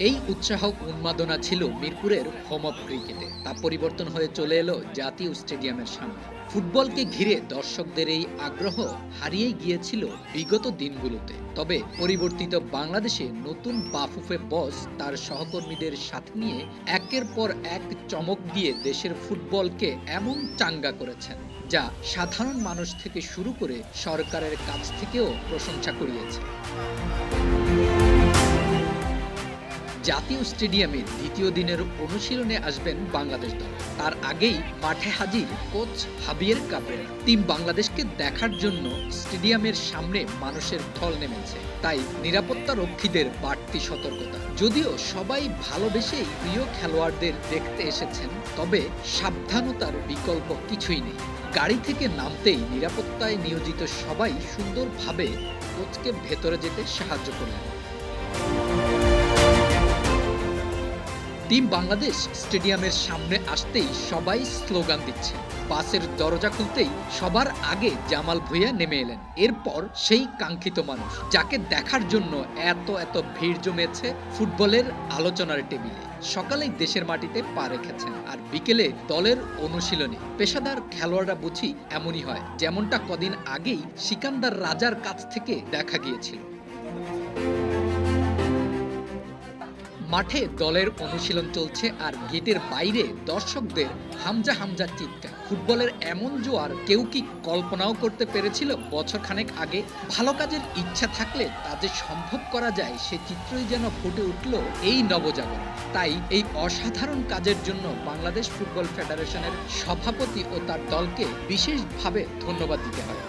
এই উৎসাহ উন্মাদনা ছিল মিরপুরের হোম অফ ক্রিকেটে, তা পরিবর্তন হয়ে চলে এলো জাতীয় স্টেডিয়ামের সামনে। ফুটবলকে ঘিরে দর্শকদের এই আগ্রহ হারিয়ে গিয়েছিল বিগত দিনগুলোতে। তবে পরিবর্তিত বাংলাদেশে নতুন বাফুফে বস তার সহকর্মীদের সাথে নিয়ে একের পর এক চমক দিয়ে দেশের ফুটবলকে এমন চাঙ্গা করেছেন, যা সাধারণ মানুষ থেকে শুরু করে সরকারের কাছ থেকেও প্রশংসা কুড়িয়েছে। জাতীয় স্টেডিয়ামে দ্বিতীয় দিনের অনুশীলনে আসবেন বাংলাদেশ দল। তার আগেই মাঠে হাজির কোচ হাবিয়ের কাবরেরা। টিম বাংলাদেশকে দেখার জন্য স্টেডিয়ামের সামনে মানুষের ঢল নেমেছে, তাই নিরাপত্তা রক্ষীদের বাড়তি সতর্কতা। যদিও সবাই ভালোবেসেই প্রিয় খেলোয়াড়দের দেখতে এসেছেন, তবে সাবধানতার বিকল্প কিছুই নেই। গাড়ি থেকে নামতেই নিরাপত্তায় নিয়োজিত সবাই সুন্দরভাবে কোচকে ভেতরে যেতে সাহায্য করলেন। টিম বাংলাদেশ স্টেডিয়ামের সামনে আসতেই সবাই স্লোগান দিচ্ছে। বাসের দরজা খুলতেই সবার আগে জামাল ভুঁইয়া নেমে এলেন। এরপর সেই কাঙ্ক্ষিত মানুষ, যাকে দেখার জন্য এত এত ভিড় জমেছে ফুটবলের আলোচনার টেবিলে। সকালেই দেশের মাটিতে পা রেখেছেন, আর বিকেলে দলের অনুশীলনে। পেশাদার খেলোয়াড়রা বুঝি এমনই হয়, যেমনটা কদিন আগেই সিকান্দার রাজার কাছ থেকে দেখা গিয়েছিল। মাঠে দলের অনুশীলন চলছে, আর গেটের বাইরে দর্শকদের হামজা হামজা চিৎকার। ফুটবলের এমন জোয়ার কেউ কি কল্পনাও করতে পেরেছিল বছরখানেক আগে? ভালো কাজের ইচ্ছা থাকলে তা যে সম্ভব করা যায়, সে চিত্রই যেন ফুটে উঠল এই নবজাগরণ। তাই এই অসাধারণ কাজের জন্য বাংলাদেশ ফুটবল ফেডারেশনের সভাপতি ও তার দলকে বিশেষভাবে ধন্যবাদ দিতে হয়।